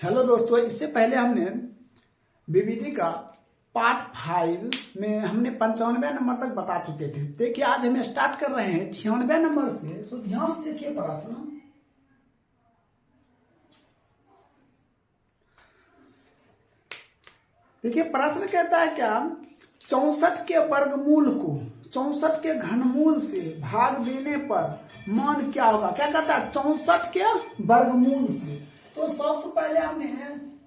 Hello दोस्तों, इससे पहले हमने बीबीडी का पार्ट 5 में हमने 95 नंबर तक बता चुके थे। देखिए आज हम स्टार्ट कर रहे हैं 96 नंबर से। सो ध्यान से देखिए प्रश्न। देखिए प्रश्न कहता है क्या, 64 के वर्गमूल को 64 के घनमूल से भाग देने पर मान क्या होगा। क्या कहता है, 64 के वर्गमूल से। तो सबसे पहले हमने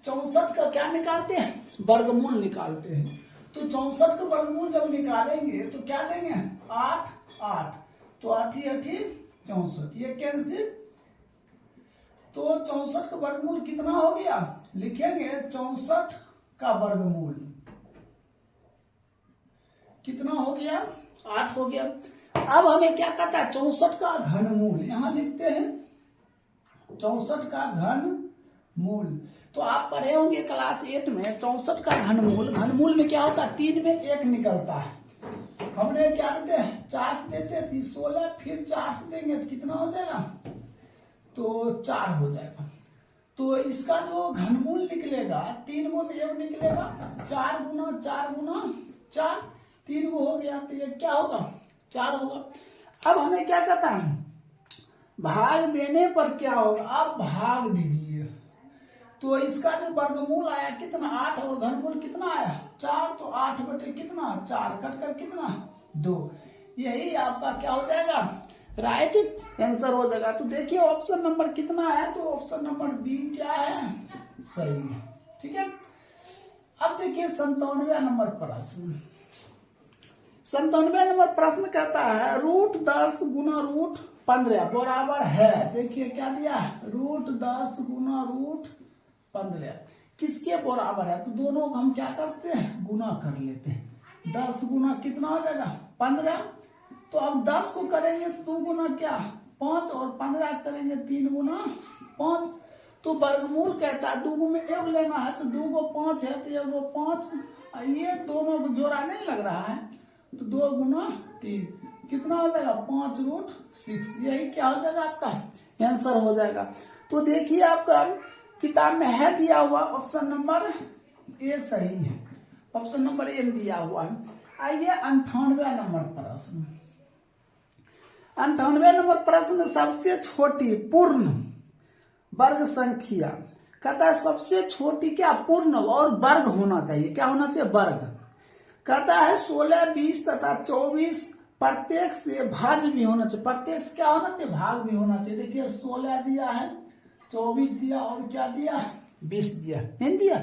64 का क्या निकालते हैं, वर्गमूल निकालते हैं। तो 64 का वर्गमूल जब निकालेंगे तो क्या देंगे, 8 8। तो 8 8 64, ये कैंसिल। तो 64 का वर्गमूल कितना हो गया, लिखेंगे 64 का वर्गमूल कितना हो गया, 8 हो गया। अब हमें क्या कहता है, 64 का घनमूल। यहां लिखते हैं 64 का घनमूल। तो आप पढ़े होंगे क्लास 8 में 64 का घनमूल। घनमूल में क्या होता है, 3 में 1 निकलता है। हमने क्या देते हैं, 4 से देते हैं 16, फिर 4 से देंगे तो कितना हो जाएगा, तो 4 हो जाएगा। तो इसका जो घनमूल निकलेगा, 3 गो में 1 निकलेगा, 4 गुना 4 गुना 4, 3 गो हो गया तो ये क्या होगा, 4 होगा। अब हमें क्या कहता है, भाग देने पर क्या होगा, आप भाग दीजिए। तो इसका जो वर्गमूल आया कितना, 8, और घनमूल कितना आया 4। तो 8 बटे कितना 4, कटकर कितना 2। यही आपका क्या हो जाएगा, राइट आंसर हो जाएगा। तो देखिए ऑप्शन नंबर कितना है, तो ऑप्शन नंबर बी क्या है, सही है। ठीक है। अब देखिए 97 नंबर प्रश्न। 97 नंबर प्रश्न कहता है √10 गुना √15 बराबर है। देखिए क्या दिया है, √10 गुना √15 किसके बराबर है। तो दोनों को हम क्या करते हैं, गुना कर लेते हैं। 10 गुना कितना हो जाएगा 15। तो अब 10 को करेंगे तो 2 गुना क्या 5, और 15 करेंगे 3 गुना 5। तो वर्गमूल कहता है 2 में 1 लेना है, तो 2 को 5 है तो 1 को 5। ये दोनों को जोड़ा नहीं लग रहा है, तो 2 गुना 3 कितना हो जाएगा 5√6। यही क्या हो जाएगा, आपका आंसर हो जाएगा। तो देखिए आपका किताब में है दिया हुआ ऑप्शन नंबर ए सही है, ऑप्शन नंबर ए दिया हुआ है। आइए 98 नंबर प्रश्न। 98 नंबर प्रश्न, सबसे छोटी पूर्ण वर्ग संख्या। कहता है सबसे छोटी क्या, पूर्ण और वर्ग होना चाहिए। क्या होना चाहिए, वर्ग। कहता है 16, 20 तथा 24 प्रत्येक से भाज्य भी होना चाहिए। प्रत्येक से क्या होना चाहिए, भाग भी होना चाहिए। देखिए 16 दिया है, 24 दिया, और क्या दिया 20 दिया, नहीं दिया।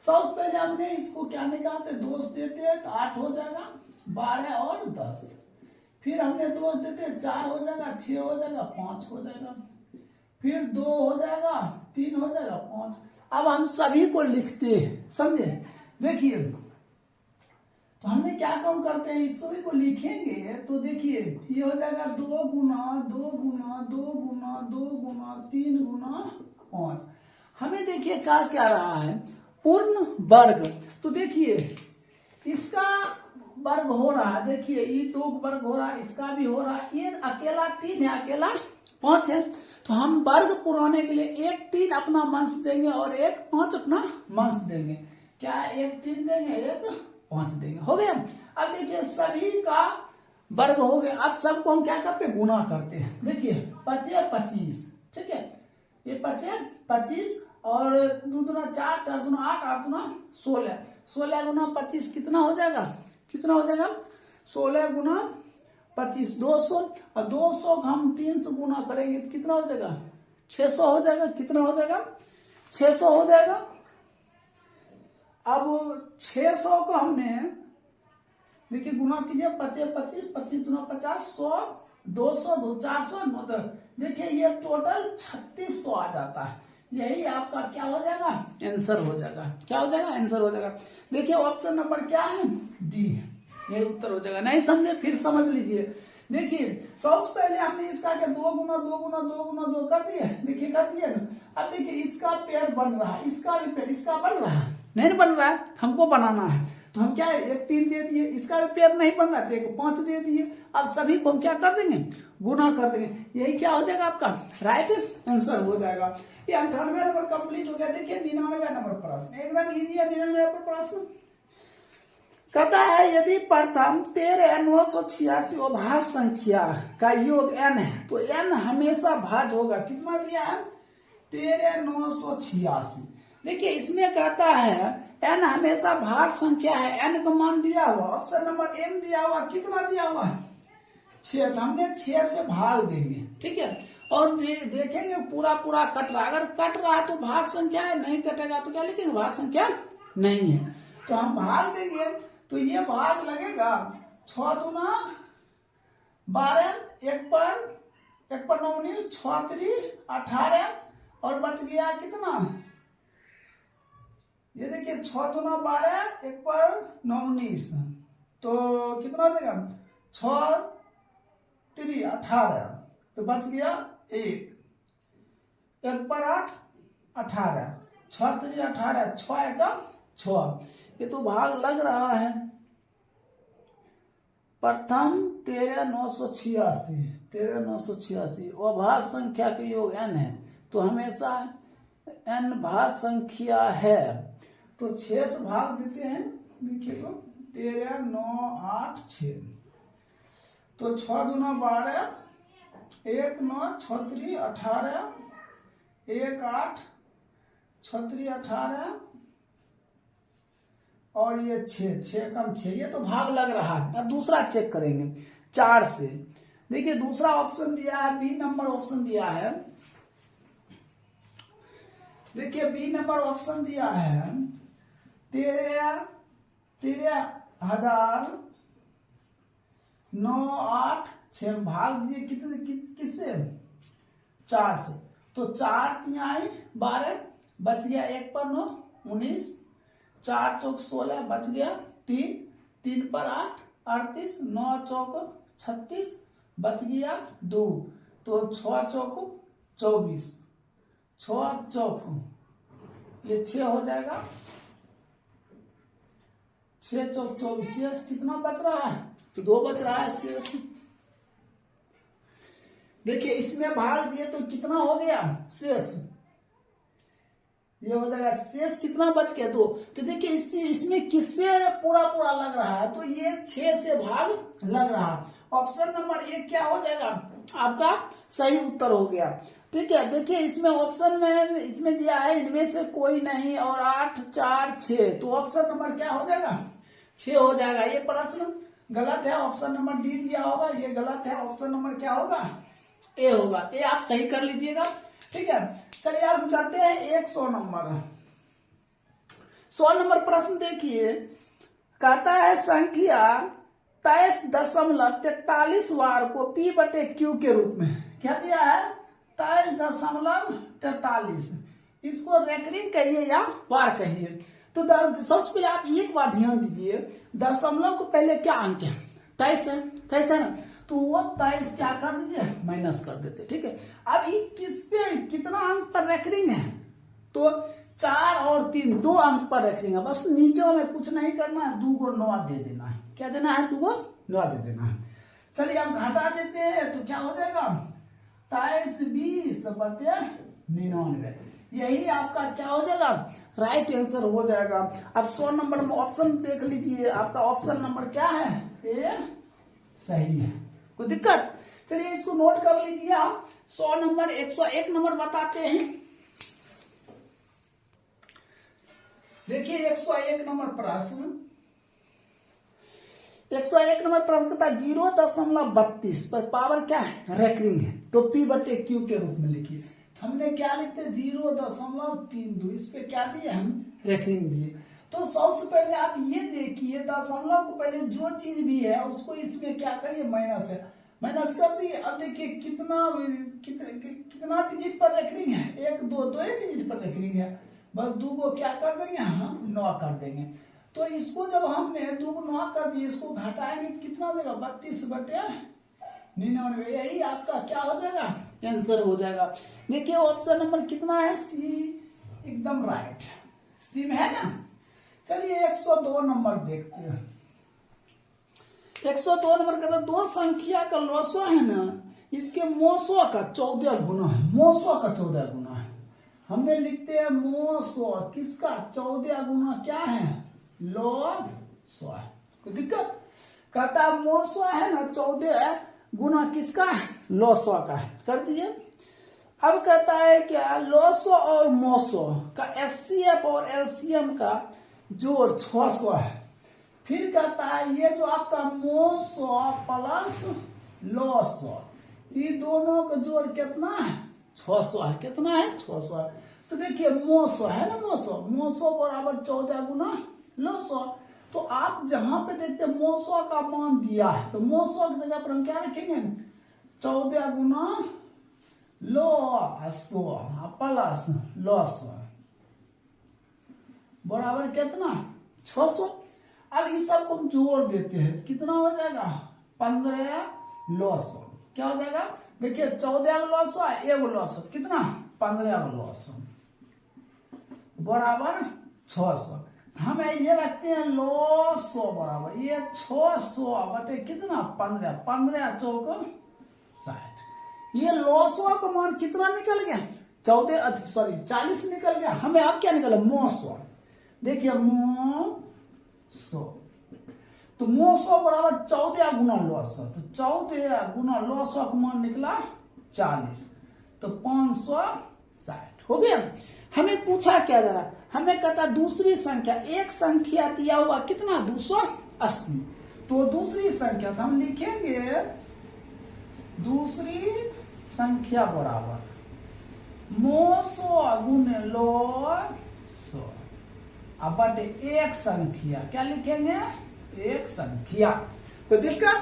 सबसे पहले हमने इसको क्या निकालते, दोष देते हैं तो 8 हो जाएगा, 12 और 10। फिर हमने दोष देते 4 हो जाएगा, 6 हो जाएगा, 5 हो जाएगा, फिर 2 हो जाएगा, 3 हो जाएगा, 5। अब हम सभी को लिखते हैं, समझे। देखिए तो हमने क्या काम करते हैं, इस सभी को लिखेंगे तो देखिए ये हो जाएगा 2 गुना 2 गुना 2 गुना 2 गुना 3 गुना 5। हमें देखिए क्या रहा है, पूर्ण वर्ग। तो देखिए इसका वर्ग हो रहा है, देखिए ये 2 वर्ग हो रहा है, इसका भी हो रहा है। ये अकेला 3 है, अकेला 5 है। तो हम वर्ग पुराने के लिए 1 3 अपना मंश देंगे और 1 5 अपना मंश देंगे। क्या 1 3 देंगे, 1 5 देंगे, हो गया। अब देखिए सभी का वर्ग हो गया। अब सबको हम क्या करते हैं, गुना करते हैं। देखिए 5 25, ठीक है, ये 5 25, और 2 दूना 4, 4 दूना 8, 8 दूना 16, 16 गुना 25 कितना हो जाएगा, कितना हो जाएगा 16 गुना 25 200, और 200 हम 3 से गुना करेंगे तो कितना हो जाएगा 600 हो जाएगा। कितना हो जाएगा 600 हो जाएगा। अब 600 को हमने देखिए गुना कीजिए, 25 25 25 दूना 50, 100 200 2 400 9। देखिए ये टोटल 3600 आ जाता है। यही आपका क्या हो जाएगा, आंसर हो जाएगा। क्या हो जाएगा, आंसर हो जाएगा। देखिए ऑप्शन नंबर क्या है, डी है, यही उत्तर हो जाएगा। नहीं समझे फिर समझ लीजिए। देखिए सबसे पहले हमने इसका क्या 2 गुना 2 गुना 2 गुना 2 कर दिए, देखिए कर दिए ना। अब देखिए इसका पेयर बन रहा है, इसका भी पेयर, इसका बन रहा है, नहीं बन रहा है, हमको बनाना है। तो हम क्या है 1 3 दे दिए, इसका भी पेयर नहीं बन रहा है तो 1 5 दे दिए। अब सभी को हम क्या कर देंगे, गुना कर देंगे। यही क्या हो जाएगा आपका राइट आंसर हो जाएगा। ये 98 नंबर कंप्लीट हो गया। देखिए 99 नंबर प्रश्न, एकदम इजी है 99 नंबर प्रश्न। कहता है यदि प्रथम 13,986 अभाज्य संख्या का योग n है तो n हमेशा भाज्य होगा। कितना दिया है? 13,986। देखिए इसमें कहता है n हमेशा भाज्य संख्या है, n का मान दिया हुआ, ऑप्शन नंबर m दिया हुआ, कितना दिया हुआ है? 6। तो हमने 6 से भाग देंगे, ठीक है। और देखेंगे पूरा पूरा कट रहा, अगर कट रहा है तो भाज्य संख्या है, नहीं कटेगा तो क्या लिखेंगे? भाज्य संख्या नहीं है। तो हम भाग देंगे तो ये भाग लगेगा 6 दूना 12, 1 पर 9 19, 6 3 18 और बच गया कितना? ये देखिए 6 दूना 12, 1 पर 9 19, तो कितना देगा? 6 3 18, तो बच गया 1 पर 8 18, 6 3 18, 6 1 6। ये तो भाग लग रहा है। प्रथम 13,986 अभाज्य संख्या के योग n है तो हमेशा n भाज्य संख्या है, तो 6 से भाग देते हैं। देखिए तो 13 9 8 6, तो 6 दूना 12, 1 9, 6 3 18, 1 8, 6 3 18 और ये 6 कम 6, ये तो भाग लग रहा है। अब दूसरा चेक करेंगे 4 से। देखिए दूसरा ऑप्शन दिया है, बी नंबर ऑप्शन दिया है। देखिए बी नंबर ऑप्शन दिया है 13,986 भाग दिए किससे? 4 से। तो 4 3 12, बच गया 1 पर 9 19, 4 चौक 16, बच गया 3 3 पर 8 38, 9 चौक 36, बच गया 2, तो 6 चौक 24, 6 चौक ये 6 हो जाएगा, 6 चौक 24। शेष कितना बच रहा है? तो 2 बच रहा है शेष। देखिए इसमें भाग दिए तो कितना हो गया शेष? ये हो जाएगा शेष कितना बच गया? 2। तो देखिए इसमें किससे पूरा पूरा लग रहा है? तो ये 6 से भाग लग रहा है। ऑप्शन नंबर 1 क्या हो जाएगा? आपका सही उत्तर हो गया, ठीक है। देखिए इसमें ऑप्शन में इसमें दिया है इनमें से कोई नहीं और 8 4 6, तो ऑप्शन नंबर क्या हो जाएगा? 6 हो जाएगा। ये प्रश्न गलत है, ऑप्शन नंबर डी दिया होगा, ये गलत है, ऑप्शन नंबर क्या होगा? ए होगा। ये आप सही कर लीजिएगा, ठीक है। चलिए आप जाते हैं 100 नंबर। 100 नंबर प्रश्न देखिए, कहता है संख्या 23.43 वार को P बटे Q के रूप में, क्या दिया है? 23.43, इसको रेकरिंग कहिए या वार कहिए। तो सबसे पहले आप एक बात ध्यान दीजिए, दशमलव को पहले क्या अंक है? 23 है ना, तो वो 23 क्या कर दीजिए? माइनस कर देते, ठीक है। अब ये किस पे कितना अंक पर रेकरिंग है? तो 4 और 3 2 अंक पर रेकरिंग है। बस नीचे में कुछ नहीं करना है, 2 को 9 दे देना है। क्या देना है? 2 को 9 दे देना है। चलिए अब घटा देते हैं तो क्या हो जाएगा? 23 20 बटे 99, यही आपका क्या हो जाएगा? राइट आंसर हो जाएगा। अब 100 नंबर में ऑप्शन देख लीजिए, आपका ऑप्शन नंबर क्या है? ए सही है। कोई दिक्कत? चलिए इसको नोट कर लीजिए आप। 100 नंबर 101 नंबर बताते हैं। देखिए 101 नंबर प्रश्न, 101 नंबर प्रश्न का 0.32 पर पावर क्या है? रेकरिंग है, तो P बटे Q के रूप में लिखिए। हमने क्या लिखते? 0.32, इस पे क्या दिए? हम रेकरिंग दिए। तो सबसे पहले आप ये देखिए, दशमलव को पहले जो चीज भी है उसको इसमें क्या करिए? माइनस है, माइनस कर दिए। अब देखिए कितना डिजिट पर रेकरिंग है? 1 2 2 डिजिट पर रेकरिंग है। बस 2 को क्या कर देंगे? हम 9 कर देंगे। तो इसको जब हमने 2 को 9 कर दिए, इसको घटाएंगे तो कितना देगा? 32 बटे 99, यही आपका क्या हो जाएगा? आंसर हो जाएगा। देखिए ऑप्शन नंबर कितना है? सी, एकदम राइट, सी में है ना। चलिए 102 नंबर देखते हैं। 102 नंबर का 2 संख्या का लॉसो है ना, इसके मोसो का 14 गुना है, मोसो का 14 गुना है। हमने लिखते हैं मो 100 किसका 14 गुना क्या है लो 100 है। कोई दिक्कत? कहता है मो 100 है ना 14 गुना किसका लो 100 का है। कर दिए। अब कहता है क्या लो 100 और मो 100 का एचसीएफ और एलसीएम का जोड़ 600 है। फिर कहता है ये जो आपका मो 100 प्लस लो 100 ये दोनों का जोड़ कितना है 600 है। कितना है 600 है। तो देखिए मो 100 है ना मो 100 बराबर 14 गुना लो 100। तो आप जहां पे देखते हैं मो 100 का मान दिया है तो मो 100 की जगह पर हम क्या लिखेंगे 14 गुना लो 100 प्लस लो 100 बराबर कितना 600। अब इस सबको हम जोड़ देते हैं कितना हो जाएगा 15 लो 100 क्या हो जाएगा। देखिए 14 लो 100 1 लो 100 कितना 15 लो 100 बराबर 600। हम ये रखते हैं लो 100 बराबर ये 600 बटे कितना 15 चौक 60। ये लो 100 का मान कितना निकल गया 40 निकल गया। हमें अब क्या निकला मो 100। देखिए मो 100 तो मो 100 बराबर 14 गुना लो 100 तो 14 गुना लो 100 का मान निकला 40 तो 560 हो गया। हमें पूछा क्या जरा हमें कहता दूसरी संख्या एक संख्या दिया हुआ कितना 280 तो दूसरी संख्या तो हम लिखेंगे दूसरी संख्या बराबर मो 100 गुने लो 100 अब बटे एक संख्या क्या लिखेंगे एक संख्या। कोई दिक्कत?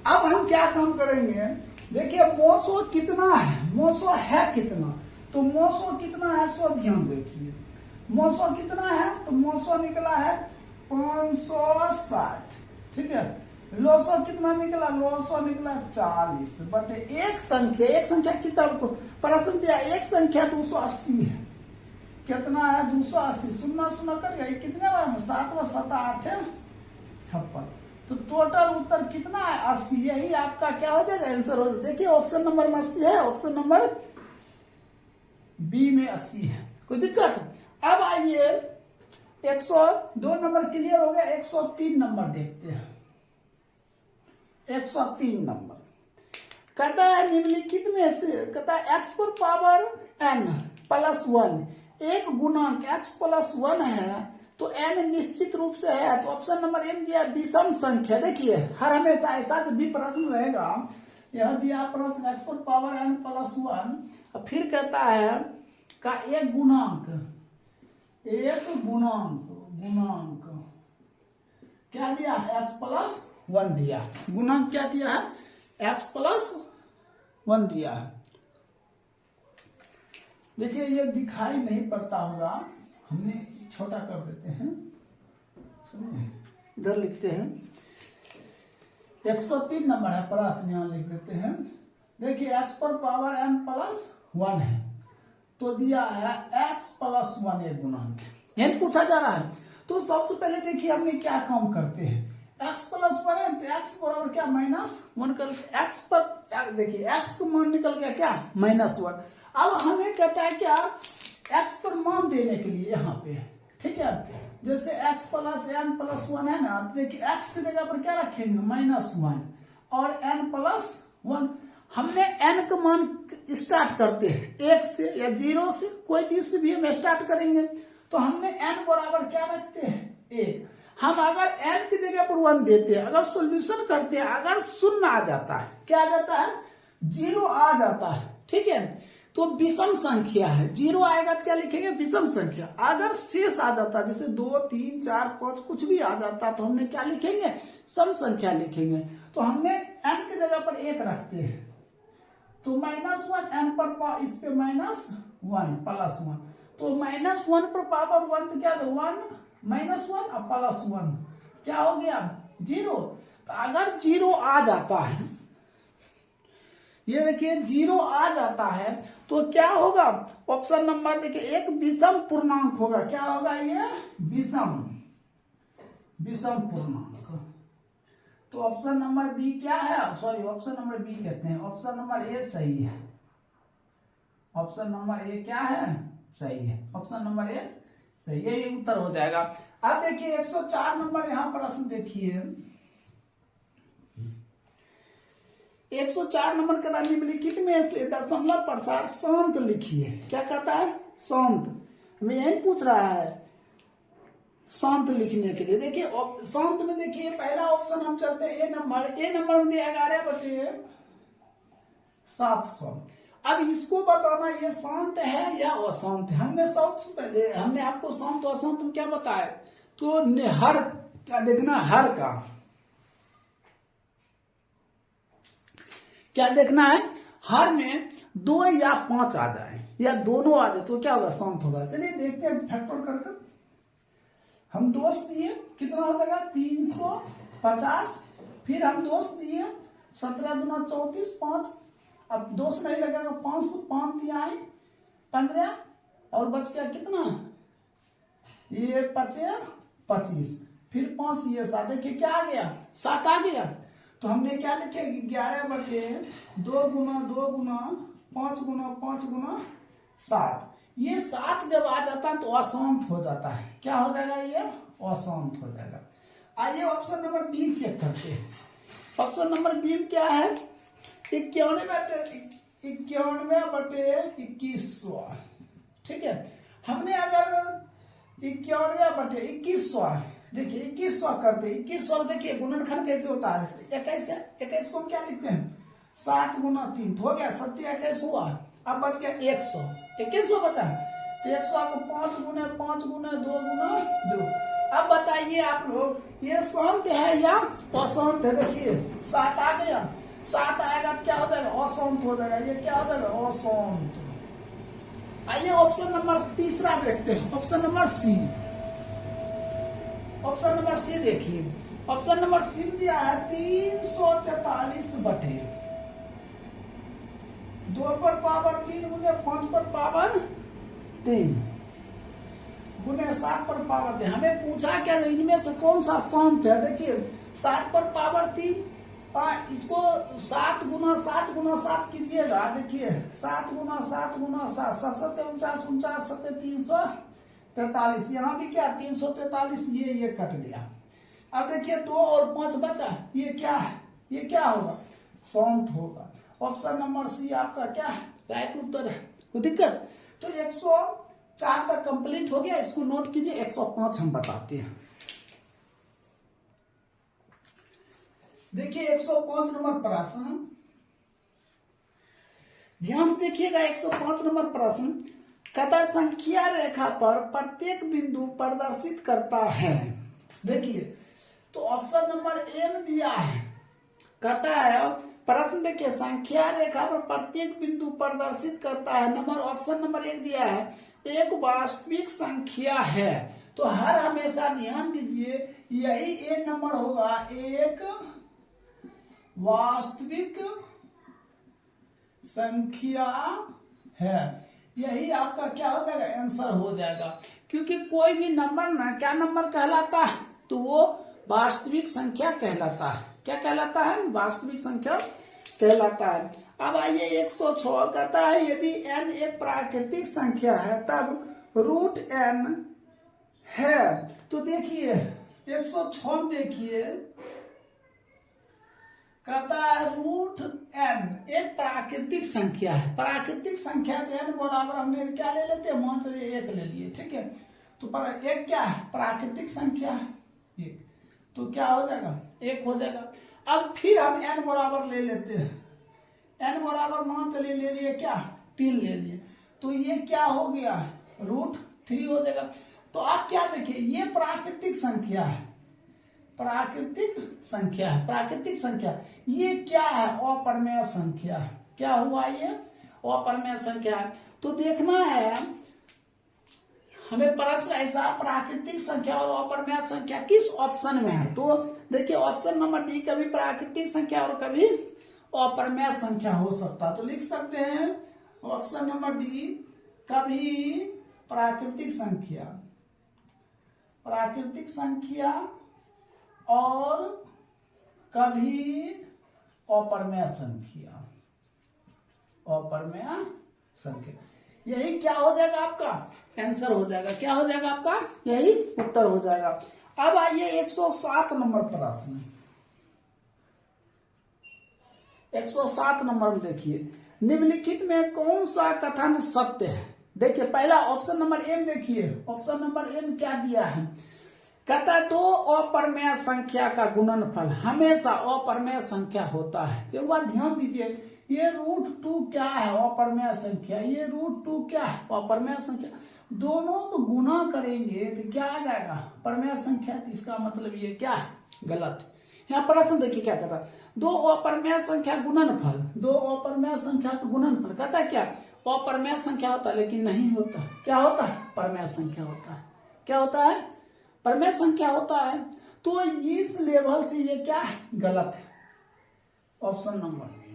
अब हम क्या काम करेंगे देखिए मो 100 कितना है मो 100 है कितना तो मो 100 कितना है सो ध्यान देखिए मो 100 कितना है तो मो 100 निकला है 560 ठीक है। लो 100 कितना निकला लो 100 निकला 40 बटे एक संख्या किताब को प्रश्न दिया एक संख्या 280 है। कितना है 280 सुनना कर गया कितने बार में 7 व 7 8 56 तो टोटल उत्तर कितना है 80। यही आपका क्या हो जाएगा आंसर हो जाएगा। देखिए ऑप्शन नंबर में 80 है ऑप्शन नंबर बी में 80 है। कोई दिक्कत? अब आइए 102 नंबर क्लियर हो गया 103 नंबर देखते हैं। 103 नंबर कहता है निम्नलिखित में से कहता है x पर पावर n प्लस 1 एक गुणांक x प्लस 1 है तो n निश्चित रूप से है तो ऑप्शन नंबर एम दिया विषम संख्या। देखिए हर हमेशा ऐसा जो भी प्रश्न रहेगा यह दिया प्रश्न x पर पावर n प्लस 1 फिर कहता है का एक गुणांक क्या दिया x प्लस 1 दिया गुणांक क्या दिया है x प्लस 1 दिया है। देखिए ये दिखाई नहीं पड़ता होगा हमने छोटा कर देते हैं इधर लिखते हैं 103 नंबर है प्रश्न यहाँ लिख देते हैं। देखिए x पर पावर n प्लस 1 है तो दिया है x प्लस 1 एक गुणांक यही पूछा जा रहा है। तो सबसे पहले देखिए हमने क्या काम करते हैं x प्लस 1 है तो x बराबर क्या -1 कर x पर देखिए x का मान निकल गया क्या -1। अब हमें कहता है क्या x पर मान देने के लिए यहाँ पे ठीक है जैसे x प्लस n प्लस 1 है ना देखिए x की जगह पर क्या रखेंगे -1 और n प्लस 1 हमने n का मान स्टार्ट करते हैं 1 से या 0 से कोई चीज से भी हम स्टार्ट करेंगे तो हमने n बराबर क्या रखते हैं 1। हम अगर n की जगह पर 1 देते हैं अगर सॉल्यूशन करते हैं अगर शून्य आ जाता है क्या आ जाता है 0 आ जाता है ठीक है तो विषम संख्या है 0 आएगा तो क्या लिखेंगे विषम संख्या। अगर शेष आ जाता जैसे 2 3 4 5 कुछ भी आ जाता तो हमने क्या लिखेंगे सम संख्या लिखेंगे। तो हमने n की जगह पर 1 रखते हैं तो -1 n पर इस पे -1 प्लस 1 तो -1 पर पावर 1 तो क्या 1 -1 और प्लस 1 क्या हो गया 0। तो अगर 0 आ जाता है ये देखिए 0 आ जाता है तो क्या होगा ऑप्शन नंबर देखिए एक विषम पूर्णांक होगा क्या होगा ये विषम पूर्णांक। तो ऑप्शन नंबर बी क्या है सॉरी ऑप्शन नंबर बी कहते हैं ऑप्शन नंबर ए सही है ऑप्शन नंबर ए क्या है, सही है। ऑप्शन नंबर ए सही, यही उत्तर हो जाएगा। अब देखिए 104 नंबर यहाँ प्रश्न देखिए, 104 नंबर का निम्नलिखित में से दशमलव प्रसार शांत लिखिए। क्या कहता है, शांत। हमें यही पूछ रहा है शांत लिखने के लिए। देखिए शांत में देखिए पहला ऑप्शन हम चलते हैं ए नंबर। ए नंबर में दिया 11/700। अब इसको बताना ये शांत है या अशांत है। हमने आपको शांत और अशांत में क्या बताया, तो हर क्या देखना, हर का क्या देखना है, हर में 2 या 5 आ जाए या दोनों आ जाए तो क्या होगा, शांत होगा। चलिए देखते हैं फैक्टर करके। हम दोष दिए कितना हो जाएगा 350, फिर हम दोष दिए 17 दूना 34, 5, अब दोष नहीं लगेगा, 5 5 दिया है 15 और बच गया कितना, ये 25, फिर 5 ये 7, देखिए क्या आ गया, 7 आ गया। तो हमने क्या लिखे 11/2 गुना 2 गुना 5 गुना 5 गुना 7। ये 7 जब आ जाता है तो अशांत हो जाता है। क्या हो जाएगा, ये अशांत हो जाएगा। आइए ऑप्शन नंबर बी चेक करते हैं। ऑप्शन नंबर बी में क्या है, 91/2100। ठीक है, हमने अगर 91/2100 देखिए 2100 करते, 2100 देखिए गुणनखंड कैसे होता है, 21 को हम क्या लिखते हैं 7 गुना 3 हो गया, 7 21 हुआ। अब बच गया 100, 2100 बचा है, तो 100 को 5 गुना 5 गुना 2 गुना 2। अब बताइए आप लोग ये शांत है या अशांत है। देखिए 7 आ गया, 7 आएगा तो क्या हो जाएगा, अशांत हो जाएगा। ये क्या हो जाएगा, अशांत। आइए ऑप्शन नंबर तीसरा देखते हैं, option number C. Option number C देखिए, ऑप्शन नंबर सी दिया है 343/2 पर पावर 3 गुने 5 पर पावर 3 गुने 7 पर पावर 3। हमें पूछा क्या इनमें से कौन सा शांत है। देखिए 7 पर पावर 3, इसको 7 गुना 7 कीजिएगा। देखिए 7 गुना 7 गुना 7, 7 49 49 7 343। यहाँ भी क्या 343, ये कट गया। अब देखिए 2 और 5 बचा, ये क्या है, ये क्या होगा, शांत होगा। ऑप्शन नंबर सी आपका क्या है, राइट उत्तर है। कोई दिक्कत, तो 104 तक कंप्लीट हो गया। इसको नोट कीजिए, 105 हम बताते हैं। देखिए 105 नंबर प्रश्न, ध्यान से देखिएगा। 105 नंबर प्रश्न, कथा संख्या रेखा पर प्रत्येक बिंदु प्रदर्शित करता है। देखिए तो ऑप्शन नंबर ए में दिया है, कहता है प्रश्न देखिए संख्या रेखा पर प्रत्येक बिंदु प्रदर्शित करता है। नंबर ऑप्शन नंबर 1 दिया है एक वास्तविक संख्या है। तो हर हमेशा ध्यान दीजिए यही ए नंबर होगा, एक वास्तविक संख्या है। यही आपका क्या हो जाएगा, आंसर हो जाएगा। क्योंकि कोई भी नंबर ना क्या नंबर कहलाता है, तो वो वास्तविक संख्या कहलाता है। क्या कहलाता है, वास्तविक संख्या कहलाता है। अब आइए 106 कहता है यदि n एक प्राकृतिक संख्या है तब रूट n है। तो देखिए 106 देखिए कहता है रूट n एक प्राकृतिक संख्या है। प्राकृतिक संख्या तो n बराबर हमने क्या ले लेते हैं, मान चलिए 1 ले लिए, ठीक है। तो पर एक क्या है, प्राकृतिक संख्या है 1, तो क्या हो जाएगा 1 हो जाएगा। अब फिर हम n बराबर ले लेते हैं, n बराबर मान चलिए ले लिए क्या 3 ले लिए, तो ये क्या हो गया √3 हो जाएगा। तो आप क्या देखिए ये प्राकृतिक संख्या है, प्राकृतिक संख्या है, प्राकृतिक संख्या। ये क्या है, अपरिमेय संख्या है। क्या हुआ, ये अपरिमेय संख्या है। तो देखना है हमें प्रश्न ऐसा प्राकृतिक संख्या और अपरिमेय संख्या किस ऑप्शन में है। तो देखिए ऑप्शन नंबर डी कभी प्राकृतिक संख्या और कभी अपरिमेय संख्या हो सकता। तो लिख सकते हैं ऑप्शन नंबर डी कभी प्राकृतिक संख्या, प्राकृतिक संख्या और कभी अपरिमेय संख्या, अपरिमेय संख्या। यही क्या हो जाएगा आपका आंसर हो जाएगा, क्या हो जाएगा आपका यही उत्तर हो जाएगा। अब आइए 107 नंबर प्रश्न, 107 नंबर में देखिए, निम्नलिखित में कौन सा कथन सत्य है। देखिए पहला ऑप्शन नंबर एम देखिए, ऑप्शन नंबर एम क्या दिया है, कहता है दो अपरमेय संख्या का गुणनफल हमेशा अपरमेय संख्या होता है। तो एक बात ध्यान दीजिए, ये √2 क्या है अपरमेय संख्या, ये √2 क्या है अपरमेय संख्या, दोनों को गुना करेंगे तो क्या आ जाएगा परमेय संख्या। तो इसका मतलब ये क्या है गलत। यहाँ प्रश्न देखिए क्या कहता है, दो अपरमेय संख्या गुणनफल, दो अपरमेय संख्या का गुणनफल कहता है क्या अपरमेय संख्या होता है, लेकिन नहीं होता, क्या होता है परमेय संख्या होता है, क्या होता है परमेय संख्या होता है। तो इस लेवल से ये क्या है गलत है ऑप्शन नंबर में।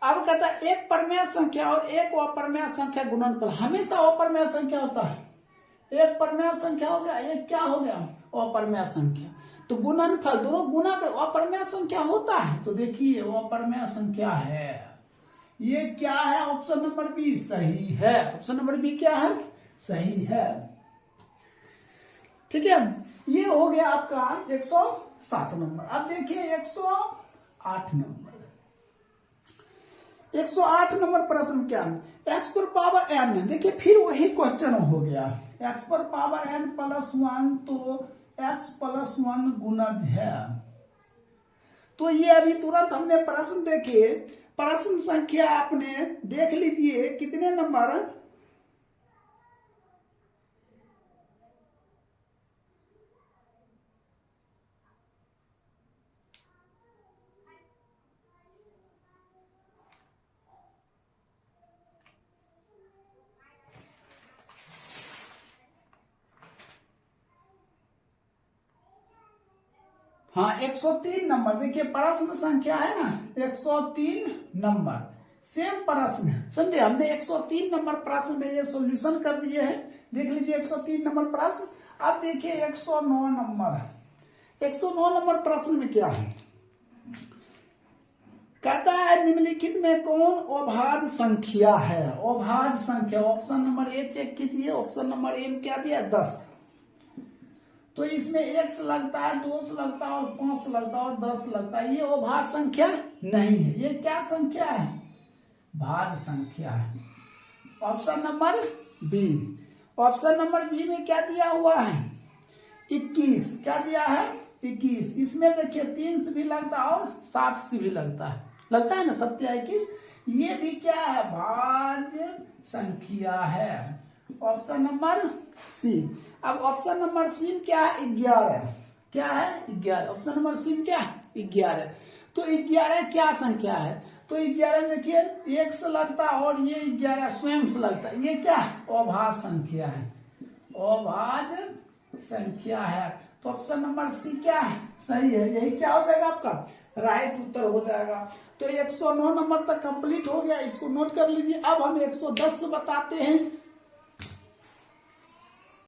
अब कहता है एक परमेय संख्या और एक अपरमेय संख्या गुणनफल हमेशा अपरमेय संख्या होता है, एक परमेय संख्या हो गया, एक क्या हो गया अपरमेय संख्या, तो गुणनफल दोनों गुना कर अपरमेय संख्या होता है। तो देखिए वो अपरमेय संख्या है, ये क्या है ऑप्शन नंबर बी सही है, ऑप्शन नंबर बी क्या है सही है। ठीक है, ये हो गया आपका 107 नंबर। अब देखिए 108 नंबर, 108 नंबर प्रश्न क्या है, x पर पावर n, देखिए फिर वही क्वेश्चन हो गया, x पर पावर n प्लस 1 तो x प्लस 1 गुणज है। तो ये अभी तुरंत हमने प्रश्न देखे, प्रश्न संख्या आपने देख लीजिए कितने नंबर, हाँ 103 नंबर, देखिए प्रश्न संख्या है ना 103 नंबर, सेम प्रश्न है समझे, हमने 103 नंबर प्रश्न में ये सॉल्यूशन कर दिए हैं, देख लीजिए 103 नंबर प्रश्न। अब देखिए 109 नंबर, 109 नंबर प्रश्न में क्या है, कहता है निम्नलिखित में कौन अभाज्य संख्या है, अभाज्य संख्या, ऑप्शन नंबर ए चेक कीजिए, ऑप्शन नंबर ए में क्या दिया 10, तो इसमें x लगता है, 2 लगता है और 5 लगता है और 10 लगता है, ये अभाज्य संख्या नहीं है, ये क्या संख्या है भाज्य संख्या है। Option number B, option number B में क्या दिया हुआ है 21, क्या दिया है 21, इसमें देखिए 3 से भी लगता है और 7 से भी लगता है ना 7 या 21, ये भी क्या है भाज्य संख्या है, ऑप्शन नंबर सी। अब ऑप्शन नंबर सी में क्या है 11, क्या है 11, ऑप्शन नंबर सी में क्या है 11, तो 11 क्या संख्या है, तो 11 देखिए 1 से लगता है और ये 11 स्वयं से लगता है, ये क्या अभाज्य संख्या है, अभाज्य संख्या है। तो ऑप्शन नंबर सी क्या है सही है, यही क्या हो जाएगा आपका राइट उत्तर हो जाएगा। तो 109 नंबर तक कंप्लीट हो गया, इसको नोट कर लीजिए। अब हम 110 बताते हैं